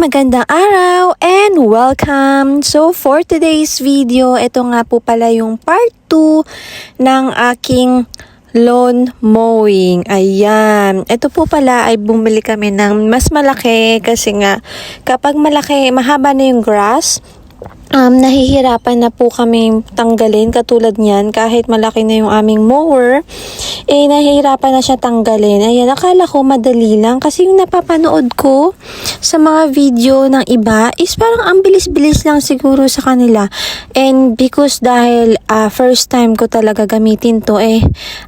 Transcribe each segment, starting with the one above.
Magandang araw and welcome! So for today's video, ito nga po pala yung part 2 ng aking lawn mowing. Ayan. Ito po pala ay bumili kami ng mas malaki kasi nga kapag malaki, mahaba na yung grass, nahihirapan na po kami tanggalin katulad niyan kahit malaki na yung aming mower, nahihirapan na siya tanggalin. Ayan, akala ko madali lang kasi yung napapanood ko sa mga video ng iba is parang ang bilis-bilis lang siguro sa kanila. And because dahil first time ko talaga gamitin to,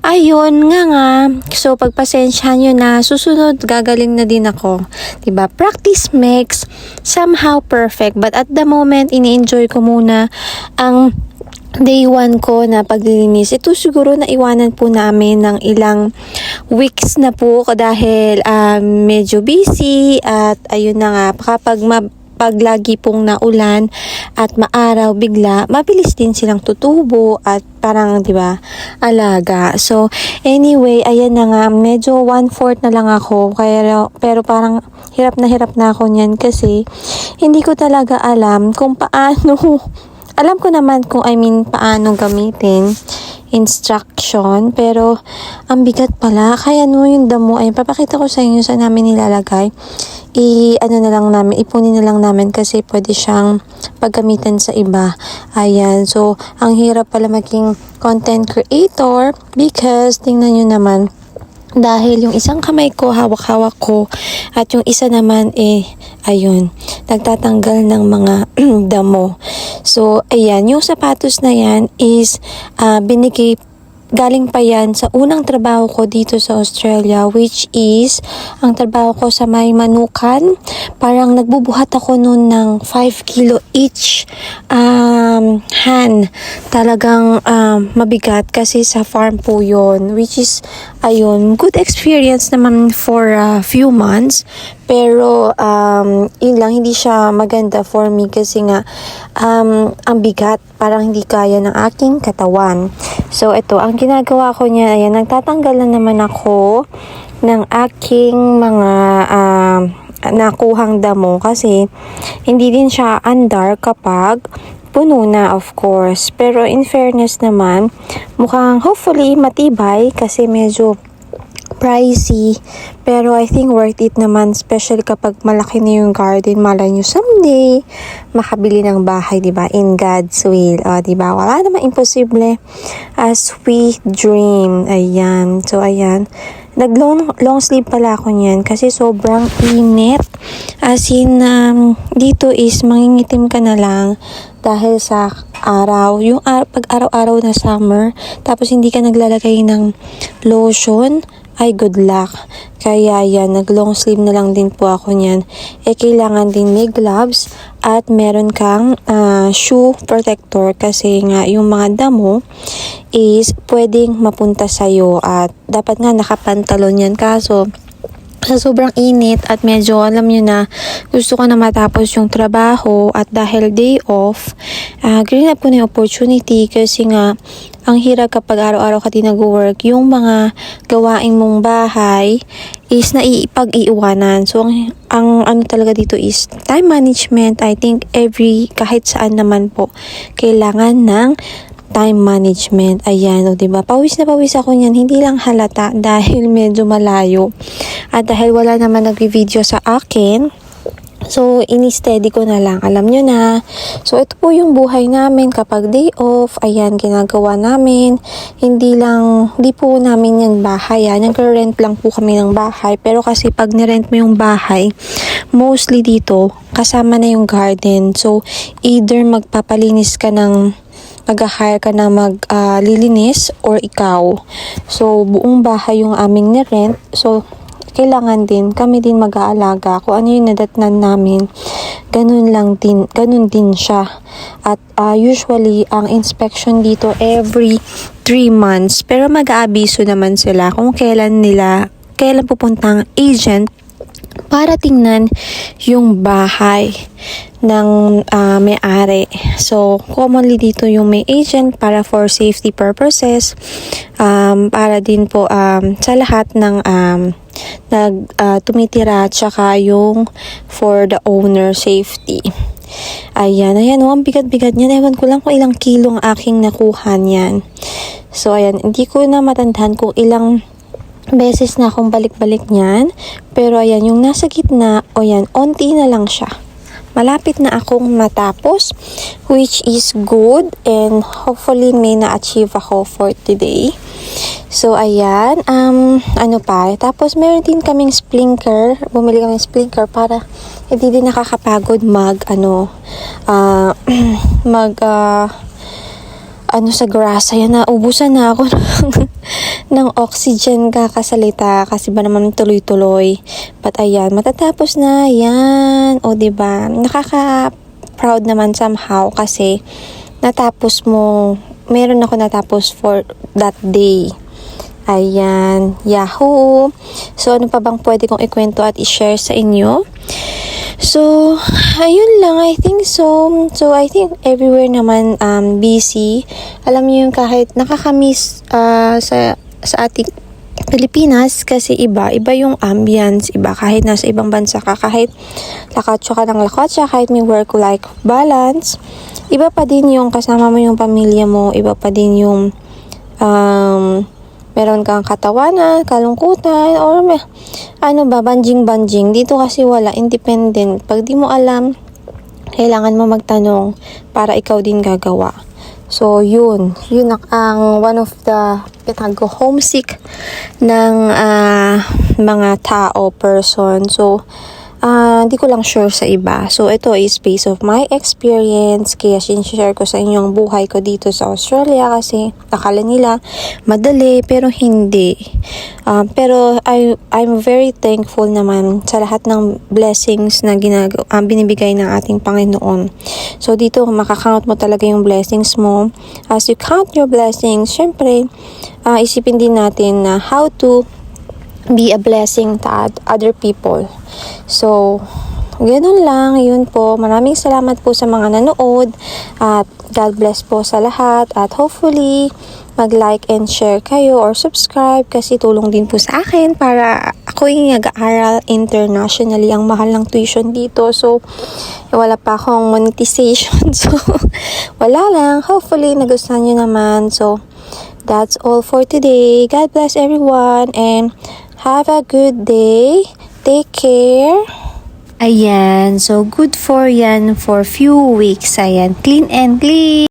ayun nga. So pagpasensyahan nyo na, susunod gagaling na din ako. Diba? Practice makes somehow perfect, but at the moment, ini-enjoy ko muna ang day 1 ko na paglilinis. Ito siguro naiwanan po namin ng ilang weeks na po dahil medyo busy at ayun na nga, kapag pag lagi pong naulan at maaraw bigla, mabilis din silang tutubo at parang, di ba, alaga. So, anyway, ayan na nga, medyo 1/4 na lang ako, pero parang hirap na ako niyan kasi hindi ko talaga alam kung paano, alam ko naman paano gamitin instruction, pero ang bigat pala, kaya yung damo, papakita ko sa inyo saan namin nilalagay. Ipunin na lang namin kasi pwede siyang paggamitan sa iba. Ayan, so ang hirap pala maging content creator because tingnan nyo naman, dahil yung isang kamay ko hawak-hawak ko at yung isa naman ayun, nagtatanggal ng mga damo. So ayan, yung sapatos na yan is galing pa yan sa unang trabaho ko dito sa Australia, which is ang trabaho ko sa may manukan. Parang nagbubuhat ako noon ng 5 kilo each hand. Talagang mabigat kasi sa farm po yon, which is ayun, good experience naman for a few months. Pero yun lang, hindi siya maganda for me kasi nga ang bigat, parang hindi kaya ng aking katawan. So ito, ang ginagawa ko niya, ayan, nagtatanggal na naman ako ng aking mga nakuhang damo kasi hindi din siya andar kapag puno na, of course. Pero in fairness naman, mukhang hopefully matibay kasi medyo pricey, pero I think worth it naman, especially kapag malaki na yung garden. Malay nyo someday makabili ng bahay, diba? In God's will, diba? Wala naman imposible as we dream. Ayan, so ayan, long sleeve pala ako niyan kasi sobrang init, as in dito is mangingitim ka na lang dahil sa araw, yung pag araw-araw na summer, tapos hindi ka naglalagay ng lotion, ay good luck. Kaya yan, nag-long sleeve na lang din po ako niyan. Kailangan din may gloves at meron kang shoe protector kasi nga yung mga damo is pwedeng mapunta sa'yo at dapat nga nakapantalon yan, kaso sa sobrang init at medyo alam nyo na gusto ko na matapos yung trabaho at dahil day off, green up ko na yung opportunity kasi nga ang hirap kapag araw-araw ka din nag-work, yung mga gawain mong bahay is naipag-iiwanan. So ang ano talaga dito is time management. I think kahit saan naman po kailangan ng time management. Ayan, diba? Pawis na pawis ako niyan. Hindi lang halata dahil medyo malayo. At dahil wala naman nag-video sa akin, so ini-steady ko na lang. Alam nyo na. So ito po yung buhay namin kapag day off. Ayan, ginagawa namin. Hindi po namin yung bahay. Nag-rent lang po kami ng bahay. Pero kasi pag nirent mo yung bahay, mostly dito, kasama na yung garden. So either magpapalinis ka mag-hire ka na maglilinis or ikaw. So, buong bahay yung aming nirent. So, kailangan din, kami din mag-aalaga. Kung ano yung nadatnan namin, ganun din siya. At usually, ang inspection dito every 3 months. Pero mag-aabiso naman sila kung kailan pupunta ang agent para tingnan yung bahay ng may-ari. So, commonly dito yung may agent para for safety purposes, para din po sa lahat ng tumitira, tsaka yung for the owner safety. Ayan, ang bigat-bigat niyan. Ewan ko lang kung ilang kilong aking nakuha niyan. So, ayan, hindi ko na matandaan kung ilang beses na akong balik-balik niyan. Pero, ayan, yung nasa gitna, onti na lang siya. Malapit na akong matapos, which is good, and hopefully may na-achieve ako for today. So, ayan, tapos meron din kaming sprinkler, bumili kaming sprinkler para hindi din nakakapagod sa grass. Ayan, naubusan na ako ng oxygen kakasalita kasi ba naman tuloy-tuloy. But ayan, matatapos na yan. O diba, nakaka-proud naman somehow kasi meron ako natapos for that day. Ayan, yahoo! So, ano pa bang pwede kong ikwento at i-share sa inyo? So, ayun lang, I think so. So, I think everywhere naman busy. Alam niyo yung kahit nakakamiss sa ating Pilipinas kasi iba yung ambience, iba kahit nasa ibang bansa ka, kahit lakotsa ka ng lakotsa, kahit may work-life balance, iba pa din yung kasama mo yung pamilya mo, iba pa din yung meron kang katawanan, kalungkutan, or banjing-banjing. Dito kasi wala, independent. Pag di mo alam, kailangan mo magtanong para ikaw din gagawa. So, yun ang one of the homesick ng mga person. So, hindi ko lang sure sa iba. So, ito is based of my experience. Kaya sinishare ko sa inyo ang buhay ko dito sa Australia kasi akala nila madali pero hindi. Pero I'm very thankful naman sa lahat ng blessings na binibigay ng ating Panginoon. So, dito makakount mo talaga yung blessings mo. As you count your blessings, syempre, isipin din natin na how to be a blessing to other people. So, ganun lang. Yun po. Maraming salamat po sa mga nanood. At God bless po sa lahat. At hopefully, mag-like and share kayo or subscribe kasi tulong din po sa akin para ako yung nag-aaral internationally. Ang mahal ng tuition dito. So, wala pa akong monetization. So, wala lang. Hopefully, nagustuhan nyo naman. So, that's all for today. God bless everyone and have a good day. Take care. Ayan, so good for yan for few weeks. Ayan, clean and clean.